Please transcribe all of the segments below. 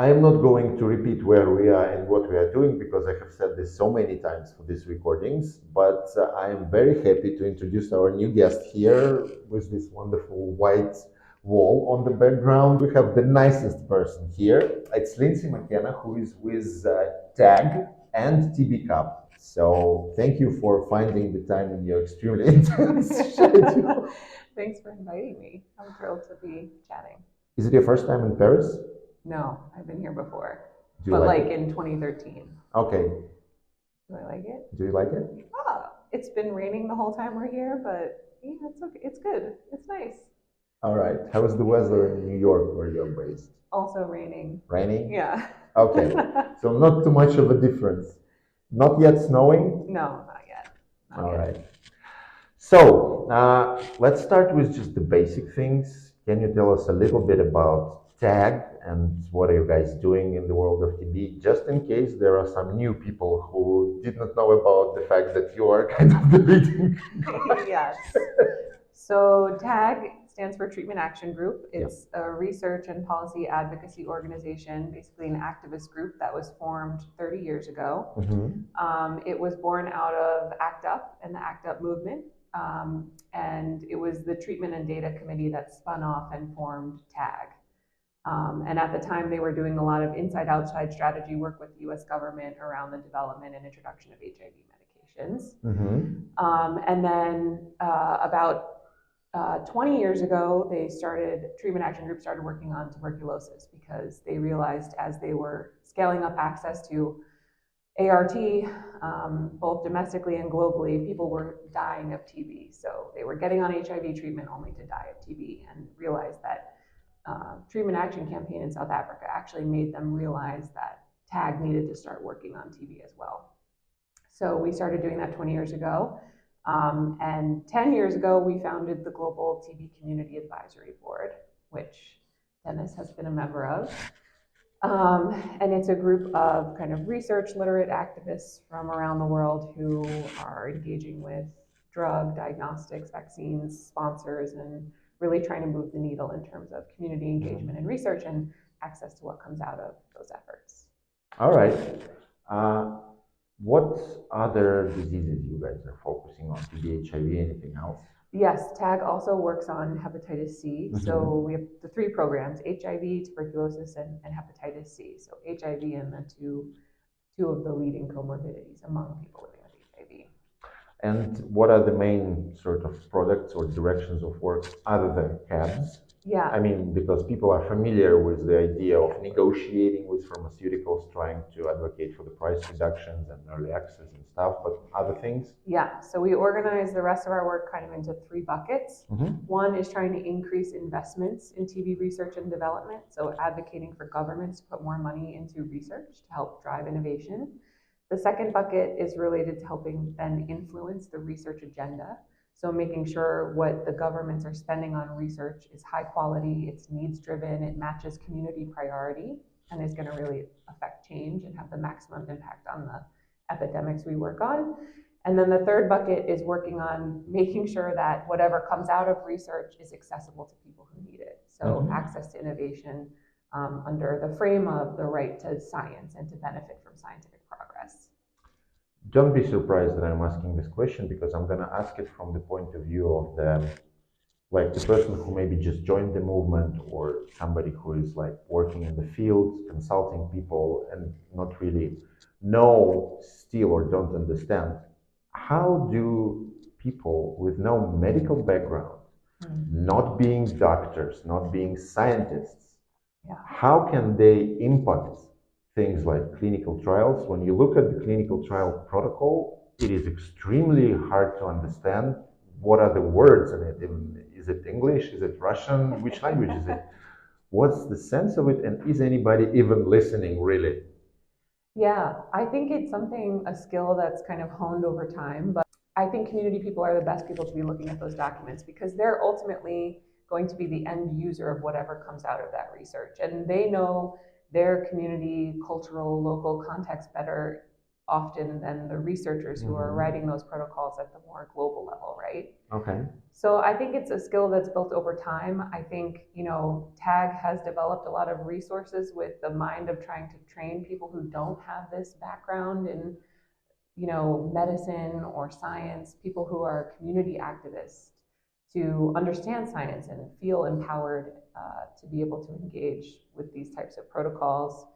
I am not going to repeat where we are and what we are doing because I have said this so many times for these recordings, but I am very happy to introduce our new guest here with this wonderful white wall on the background. We have the nicest person here. It's Lindsay McKenna, who is with TAG and TB Cup. So thank you for finding the time in your extremely intense schedule. Thanks for inviting me. I'm thrilled to be chatting. Is it your first time in Paris? No, I've been here before, Do you but like like it? in 2013. Okay. Do I like it? Do you like it? Oh, it's been raining the whole time we're here, but yeah, it's okay. It's good. It's nice. All right. How is the weather in New York where you're based? Also raining. Raining? Yeah. Okay. So not too much of a difference. Not yet snowing? No, not yet. Not All yet. right. So let's start with just the basic things. Can you tell us a little bit about TAG and what are you guys doing in the world of TB, just in case there are some new people who did not know about the fact that you are kind of the leading. Yes. So TAG stands for Treatment Action Group. It's a research and policy advocacy organization, basically an activist group that was formed 30 years ago. It was born out of ACT UP and the ACT UP movement. And it was the Treatment and Data Committee that spun off and formed TAG. And at the time, they were doing a lot of inside-outside strategy work with the US government around the development and introduction of HIV medications. And then about 20 years ago, Treatment Action Group started working on tuberculosis because they realized as they were scaling up access to ART, both domestically and globally, people were dying of TB. So they were getting on HIV treatment only to die of TB, and realized that Treatment Action Campaign in South Africa actually made them realize that TAG needed to start working on TB as well. So we started doing that 20 years ago. And 10 years ago, we founded the Global TB Community Advisory Board, which Dennis has been a member of. And it's a group of kind of research literate activists from around the world who are engaging with drug, diagnostics, vaccines, sponsors, and really trying to move the needle in terms of community engagement and research and access to what comes out of those efforts. All right. What other diseases you guys are focusing on? TB, HIV, anything else? Yes, TAG also works on hepatitis C. So we have the three programs: HIV, tuberculosis, and hepatitis C. So HIV and the two of the leading comorbidities among people living with HIV. And what are the main sort of products or directions of work other than CABs? Yeah. I mean, because people are familiar with the idea of negotiating with pharmaceuticals, trying to advocate for the price reductions and early access and stuff, but other things? Yeah, so we organize the rest of our work kind of into three buckets. One is trying to increase investments in TB research and development, so advocating for governments to put more money into research to help drive innovation. The second bucket is related to helping then influence the research agenda. So making sure what the governments are spending on research is high quality, it's needs driven, it matches community priority, and is going to really affect change and have the maximum impact on the epidemics we work on. And then the third bucket is working on making sure that whatever comes out of research is accessible to people who need it. So access to innovation under the frame of the right to science and to benefit from scientific progress. Don't be surprised that I'm asking this question, because I'm going to ask it from the point of view of the person who maybe just joined the movement, or somebody who is like working in the field, consulting people, and not really know still or don't understand. How do people with no medical background, not being doctors, not being scientists, how can they impact things like clinical trials? When you look at the clinical trial protocol, it is extremely hard to understand. What are the words in it? Is it English? Is it Russian? Which language is it? What's the sense of it? And is anybody even listening, really? Yeah, I think it's a skill that's kind of honed over time, but I think community people are the best people to be looking at those documents, because they're ultimately going to be the end user of whatever comes out of that research. And they know their community, cultural, local context better often than the researchers who are Mhm. writing those protocols at the more global level, right? Okay. So I think it's a skill that's built over time. I think, TAG has developed a lot of resources with the mind of trying to train people who don't have this background in, medicine or science, people who are community activists to understand science and feel empowered to be able to engage with these types of protocols.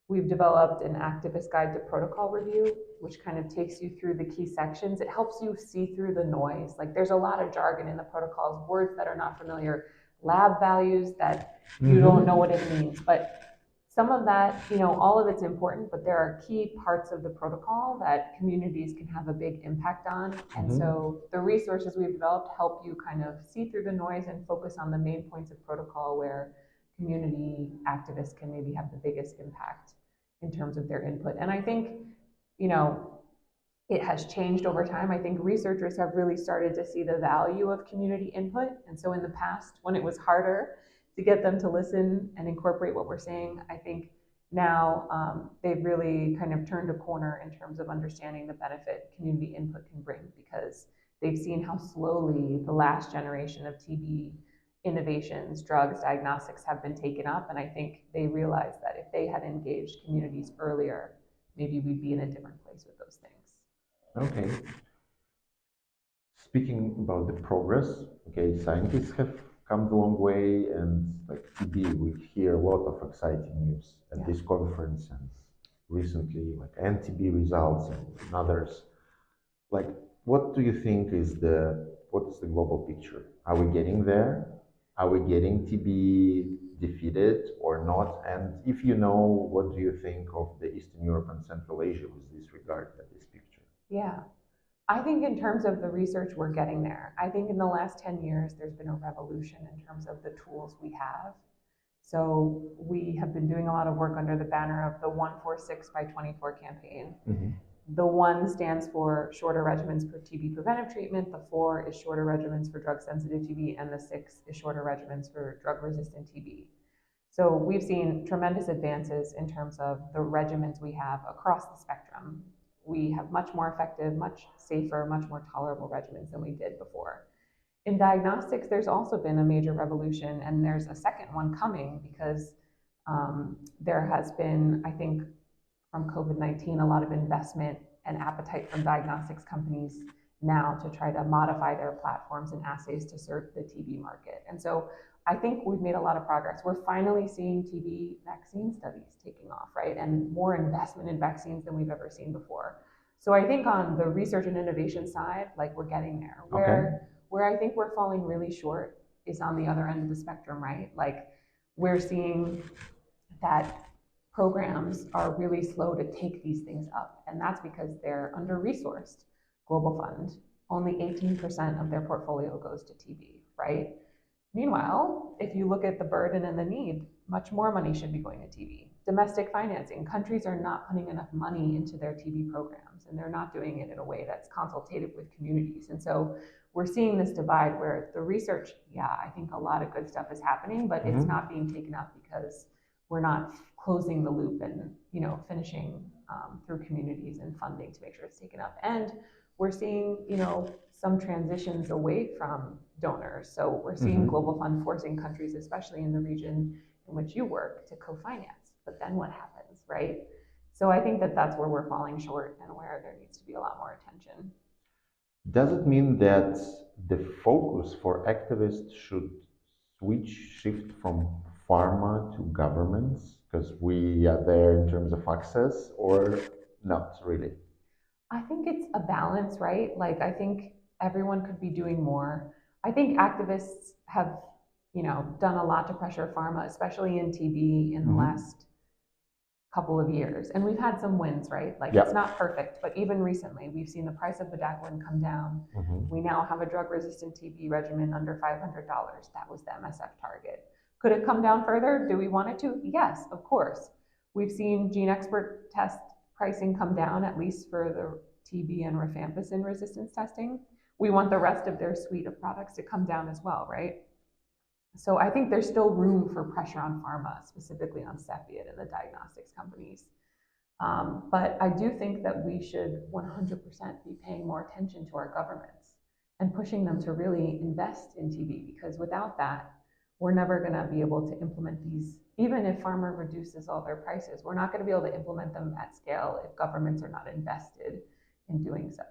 We've developed an activist guide to protocol review, which kind of takes you through the key sections. It helps you see through the noise. Like there's a lot of jargon in the protocols, words that are not familiar, lab values that you don't know what it means. But some of that, all of it's important, but there are key parts of the protocol that communities can have a big impact on. And so the resources we've developed help you kind of see through the noise and focus on the main points of protocol where community activists can maybe have the biggest impact in terms of their input. And I think, it has changed over time. I think researchers have really started to see the value of community input. And so in the past, when it was harder to get them to listen and incorporate what we're saying, I think now they've really kind of turned a corner in terms of understanding the benefit community input can bring, because they've seen how slowly the last generation of TB innovations, drugs, diagnostics have been taken up. And I think they realized that if they had engaged communities earlier, maybe we'd be in a different place with those things. Okay. Speaking about the progress, okay, scientists have come a long way, and like TB, we hear a lot of exciting news at this conference and recently, like anti-TB results and others. Like, what do you think what is the global picture? Are we getting there? Are we getting TB defeated or not? And if you know, what do you think of the Eastern Europe and Central Asia with this regard at this picture? Yeah. I think in terms of the research, we're getting there. I think in the last 10 years, there's been a revolution in terms of the tools we have. So we have been doing a lot of work under the banner of the 146 by 24 campaign. The 1 stands for shorter regimens for TB preventive treatment, the 4 is shorter regimens for drug-sensitive TB, and the 6 is shorter regimens for drug-resistant TB. So we've seen tremendous advances in terms of the regimens we have across the spectrum. We have much more effective, much safer, much more tolerable regimens than we did before. In diagnostics, there's also been a major revolution, and there's a second one coming because there has been, I think, from COVID-19, a lot of investment and appetite from diagnostics companies now to try to modify their platforms and assays to serve the TB market. And so I think we've made a lot of progress. We're finally seeing TB vaccine studies taking off, right? And more investment in vaccines than we've ever seen before. So I think on the research and innovation side, like we're getting there. Where I think we're falling really short is on the other end of the spectrum, right? Like we're seeing that programs are really slow to take these things up. And that's because they're under-resourced. Global Fund, only 18% of their portfolio goes to TB, right? Meanwhile, if you look at the burden and the need, much more money should be going to TB. Domestic financing, countries are not putting enough money into their TB programs, and they're not doing it in a way that's consultative with communities. And so we're seeing this divide where the research, I think a lot of good stuff is happening, but it's not being taken up because we're not closing the loop and finishing through communities and funding to make sure it's taken up. And we're seeing some transitions away from donors. So we're seeing Global Fund forcing countries, especially in the region in which you work, to co-finance. But then what happens, right? So I think that that's where we're falling short and where there needs to be a lot more attention. Does it mean that the focus for activists should shift from pharma to governments because we are there in terms of access, or not really? I think it's a balance, right? Like I think everyone could be doing more. I think activists have, done a lot to pressure pharma, especially in TB in the last couple of years. And we've had some wins, right? Like it's not perfect, but even recently we've seen the price of bedaquiline come down. We now have a drug-resistant TB regimen under $500. That was the MSF target. Could it come down further? Do we want it to? Yes, of course. We've seen gene expert test pricing come down, at least for the TB and rifampicin resistance testing. We want the rest of their suite of products to come down as well, right? So I think there's still room for pressure on pharma, specifically on Cepheid and the diagnostics companies. But I do think that we should 100% be paying more attention to our governments and pushing them to really invest in TB, because without that, we're never going to be able to implement these. Even if pharma reduces all their prices, we're not going to be able to implement them at scale if governments are not invested in doing so.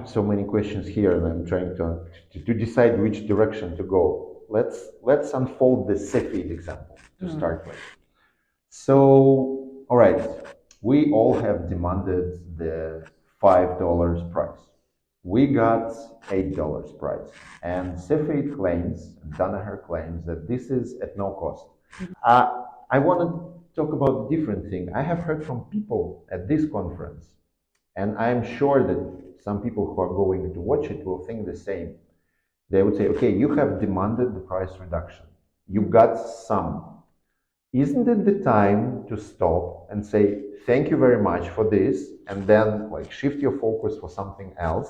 So many questions here, and I'm trying to decide which direction to go. Let's unfold the Cepheid example to start with. So, all right, we all have demanded the $5 price. We got $8 price, and Cepheid claims, Danaher claims that this is at no cost. I want to talk about a different thing. I have heard from people at this conference, and I'm sure that some people who are going to watch it will think the same. They would say, okay, you have demanded the price reduction. You got some. Isn't it the time to stop and say, thank you very much for this, and then like shift your focus for something else,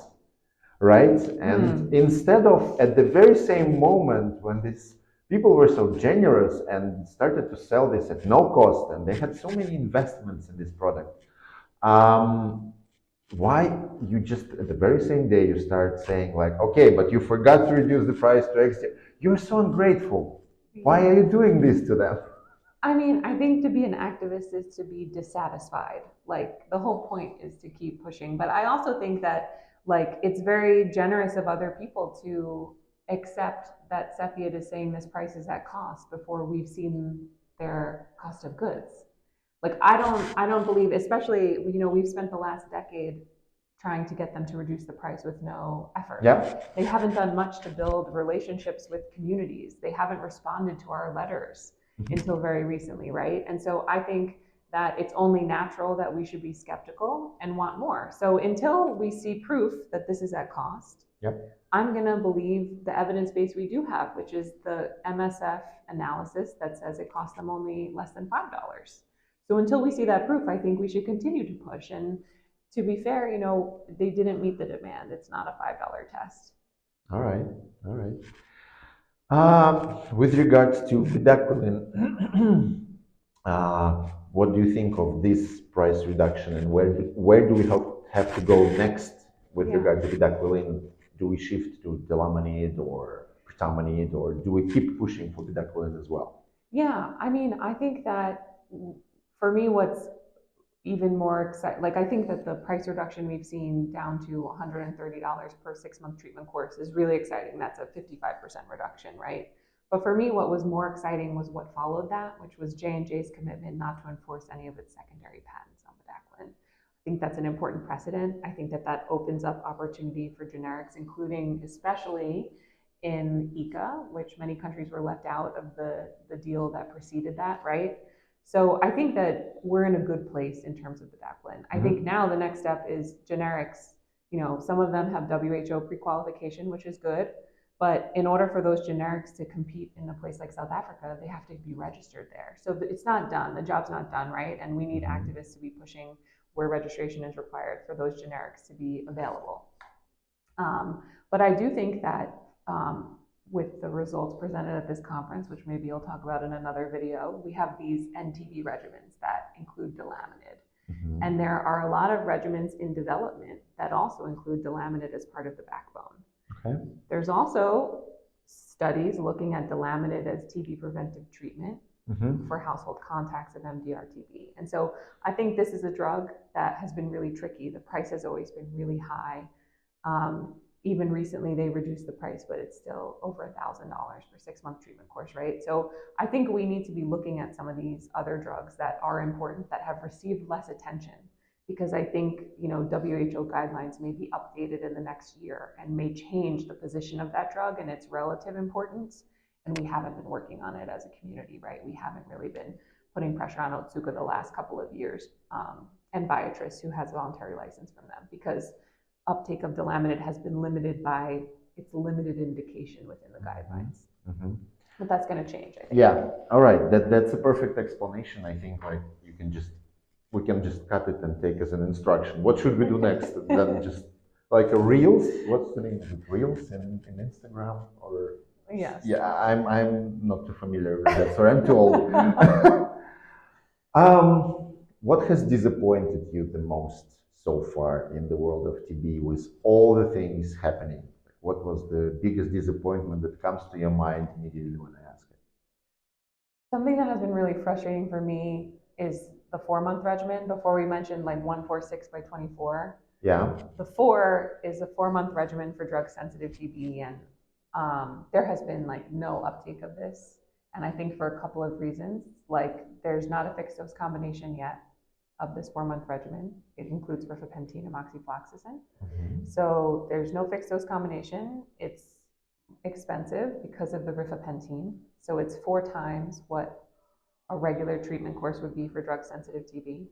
right? And instead of at the very same moment when these people were so generous and started to sell this at no cost, and they had so many investments in this product, why you just at the very same day you start saying like, okay, but you forgot to reduce the price to X? You're so ungrateful. Why are you doing this to them? I mean, I think to be an activist is to be dissatisfied. Like, the whole point is to keep pushing. But I also think that, like, it's very generous of other people to accept that Cepheid is saying this price is at cost before we've seen their cost of goods. Like, I don't believe, especially, we've spent the last decade trying to get them to reduce the price with no effort. Yep. They haven't done much to build relationships with communities. They haven't responded to our letters until very recently, right? And so I think that it's only natural that we should be skeptical and want more. So until we see proof that this is at cost, I'm going to believe the evidence base we do have, which is the MSF analysis that says it costs them only less than $5. So until we see that proof, I think we should continue to push. And to be fair, they didn't meet the demand. It's not a $5 test. All right, all right. With regards to bedaquiline, what do you think of this price reduction, and where do we have to go next with regard to bedaquiline? Do we shift to delamanid or protamidine, or do we keep pushing for bedaquiline as well? Yeah, I mean, I think that for me, what's even more exciting, like I think that the price reduction we've seen down to $130 per 6-month treatment course is really exciting. That's a 55% reduction, right? But for me, what was more exciting was what followed that, which was J&J's commitment not to enforce any of its secondary patents on bedaquiline. I think that's an important precedent. I think that opens up opportunity for generics, including especially in EECA, which many countries were left out of the deal that preceded that, right? So I think that we're in a good place in terms of bedaquiline. I think now the next step is generics. Some of them have WHO pre-qualification, which is good, but in order for those generics to compete in a place like South Africa, they have to be registered there. So it's not done. The job's not done, right? And we need activists to be pushing where registration is required for those generics to be available. But I do think that with the results presented at this conference, which maybe you'll talk about in another video, we have these NTB regimens that include delamanid. And there are a lot of regimens in development that also include delamanid as part of the backbone. Okay. There's also studies looking at delamanid as TB preventive treatment for household contacts of MDR-TB. And so I think this is a drug that has been really tricky. The price has always been really high. Even recently, they reduced the price, but it's still over $1,000 per 6-month treatment course, right? So I think we need to be looking at some of these other drugs that are important, that have received less attention, because I think WHO guidelines may be updated in the next year and may change the position of that drug and its relative importance. And we haven't been working on it as a community, right? We haven't really been putting pressure on Otsuka the last couple of years, and Viatris, who has a voluntary license from them, because uptake of delamanid has been limited by its limited indication within the guidelines. But that's going to change, I think. Yeah, all right. That's a perfect explanation. I think like we can just cut it and take as an instruction. What should we do next? Then just like a Reels? What's the name of it? Reels in Instagram or? Yes. Yeah, I'm not too familiar with that, so I'm too old. What has disappointed you the most so far in the world of TB with all the things happening? What was the biggest disappointment that comes to your mind immediately when I ask it? Something that has been really frustrating for me is the 4 month regimen. Before we mentioned like 146 by 24. Yeah. The 4 is a 4 month regimen for drug sensitive TB, and there has been like no uptake of this. And I think for a couple of reasons, like there's not a fixed dose combination yet of this 4 month regimen. It includes rifapentine and moxifloxacin. Mhm. So there's no fixed dose combination. It's expensive because of the rifapentine. So it's 4 times what a regular treatment course would be for drug sensitive TB,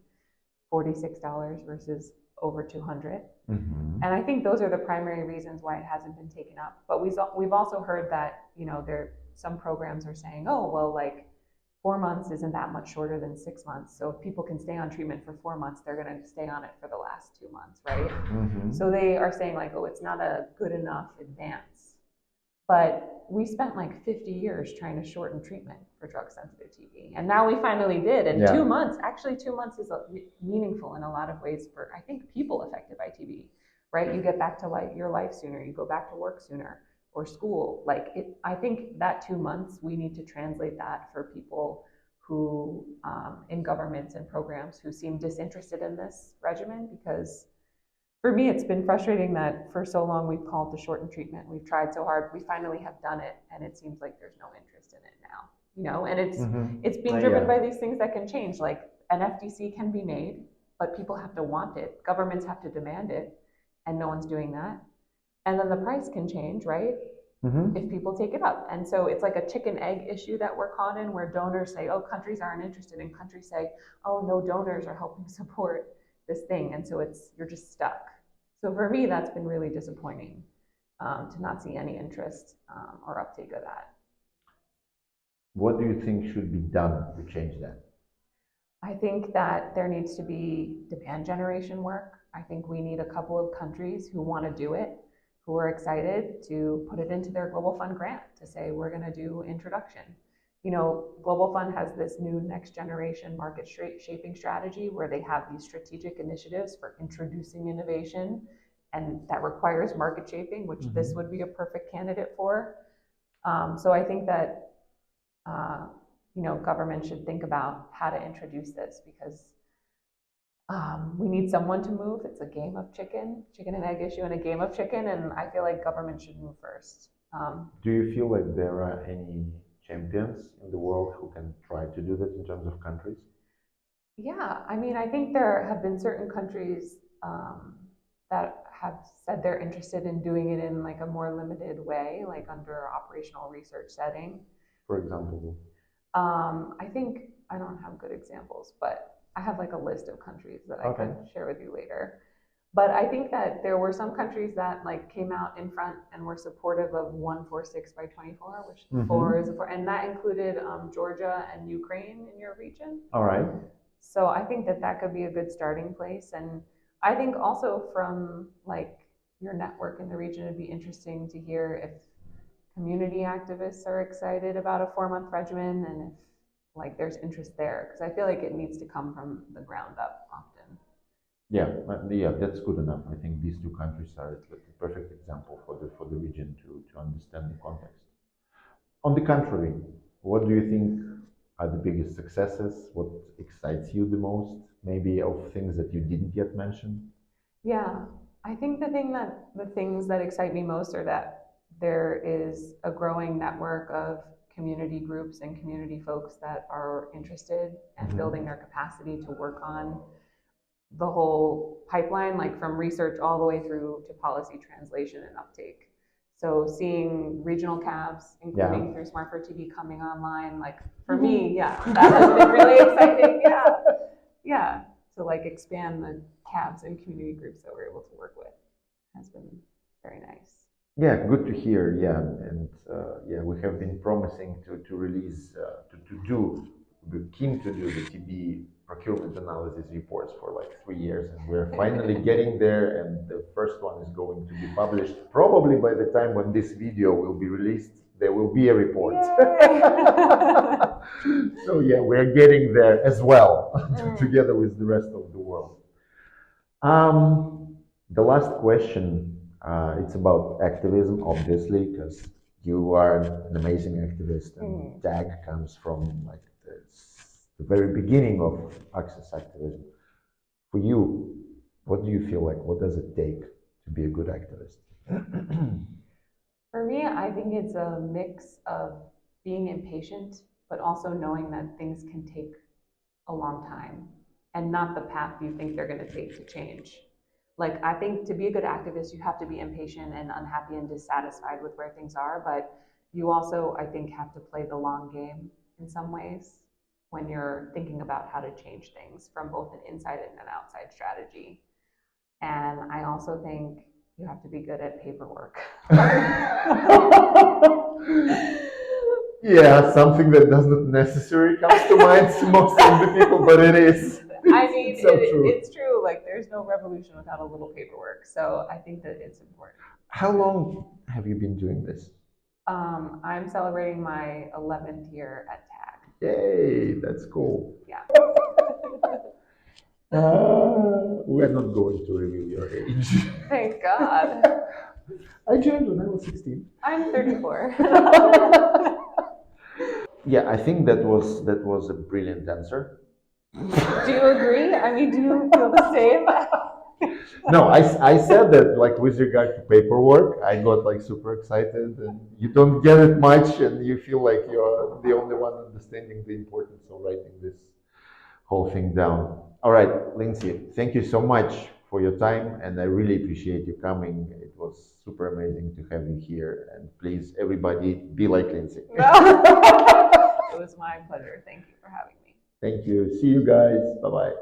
$46 versus over 200. Mhm. And I think those are the primary reasons why it hasn't been taken up. But we've also heard that, some programs are saying, oh, well, like 4 months isn't that much shorter than 6 months. So if people can stay on treatment for 4 months, they're going to stay on it for the last 2 months, right? Mhm. So they are saying like, oh, it's not a good enough advance. But we spent like 50 years trying to shorten treatment for drug sensitive TB. And now we finally did. And Yeah. 2 months, actually 2 months is meaningful in a lot of ways for, I think, people affected by TB, right? You get back to your life sooner, you go back to work sooner or school. I think that 2 months, we need to translate that for people who, in governments and programs who seem disinterested in this regimen, because for me, it's been frustrating that for so long we've called to shorten treatment. We've tried so hard. We finally have done it, and it seems like there's no interest in it now. And it's being driven by these things that can change. Like an FDC can be made, but people have to want it. Governments have to demand it, and no one's doing that. And then the price can change, right? Mhm. If people take it up. And so it's like a chicken egg issue that we're caught in, where donors say, oh, countries aren't interested, and countries say, oh, no, donors are helping support this thing. And so you're just stuck. So for me, that's been really disappointing, to not see any interest or uptake of that. What do you think should be done to change that? I think that there needs to be demand generation work. I think we need a couple of countries who want to do it, who are excited to put it into their Global Fund grant to say, we're going to do introduction. Global Fund has this new next generation market shaping strategy where they have these strategic initiatives for introducing innovation, and that requires market shaping, which this would be a perfect candidate for. So I think that, government should think about how to introduce this, because we need someone to move. It's a game of chicken and egg issue, and a game of chicken, and I feel like government should move first. Do you feel like there are any champions in the world who can try to do that in terms of countries? Yeah, I mean, I think there have been certain countries that have said they're interested in doing it in like a more limited way, like under operational research setting. For example? I think I don't have good examples, but I have like a list of countries that I Okay. can share with you later. But I think that there were some countries that like came out in front and were supportive of 146 by 24, which Mhm. 4 is a 4, and that included Georgia and Ukraine in your region. All right. So I think that that could be a good starting place. And I think also from like your network in the region, it'd be interesting to hear if community activists are excited about a 4 month regimen, and if like there's interest there, because I feel like it needs to come from the ground up often. Yeah, that's good enough. I think these two countries are the perfect example for the region to understand the context. On the contrary, what do you think are the biggest successes? What excites you the most? Maybe of things that you didn't yet mention? Yeah, I think the things that excite me most are that there is a growing network of community groups and community folks that are interested and Mhm. building their capacity to work on the whole pipeline, like from research all the way through to policy translation and uptake. So seeing regional cabs, including through Smart for TB, coming online, like for me, yeah, that has been really exciting. Yeah, to like expand the cabs and community groups that we're able to work with has been very nice. Yeah, good to hear. Yeah, and yeah, we have been promising to release we're keen to do the TB procurement analysis reports for like 3 years, and we're finally getting there. And the first one is going to be published probably by the time when this video will be released. there will be a report. Yay! So yeah, we're getting there as well, together with the rest of the world. The last question, it's about activism, obviously, because you are an amazing activist, and TAG comes from like the very beginning of access activism. For you, what do you feel like? What does it take to be a good activist? For me, I think it's a mix of being impatient, but also knowing that things can take a long time and not the path you think they're going to take to change. Like, I think to be a good activist, you have to be impatient and unhappy and dissatisfied with where things are, but you also, I think, have to play the long game in some ways when you're thinking about how to change things from both an inside and an outside strategy. And I also think you have to be good at paperwork. Yeah, something that doesn't necessarily come to mind to most of the people, but it is. I mean, so true. It's true. Like, there's no revolution without a little paperwork. So I think that it's important. How long have you been doing this? I'm celebrating my 11th year at TAG. Yay, that's cool. Yeah. We're not going to reveal your age. Thank God. I joined when I was 16. I'm 34. Yeah, I think that was a brilliant answer. Do you agree? I mean, do you feel the same? No, I said that like with regard to paperwork, I got like super excited, and you don't get it much, and you feel like you're the only one understanding the importance of writing this whole thing down. All right, Lindsay, thank you so much for your time, and I really appreciate you coming. It was super amazing to have you here, and please, everybody, be like Lindsay. It was my pleasure. Thank you for having me. Thank you. See you guys. Bye bye.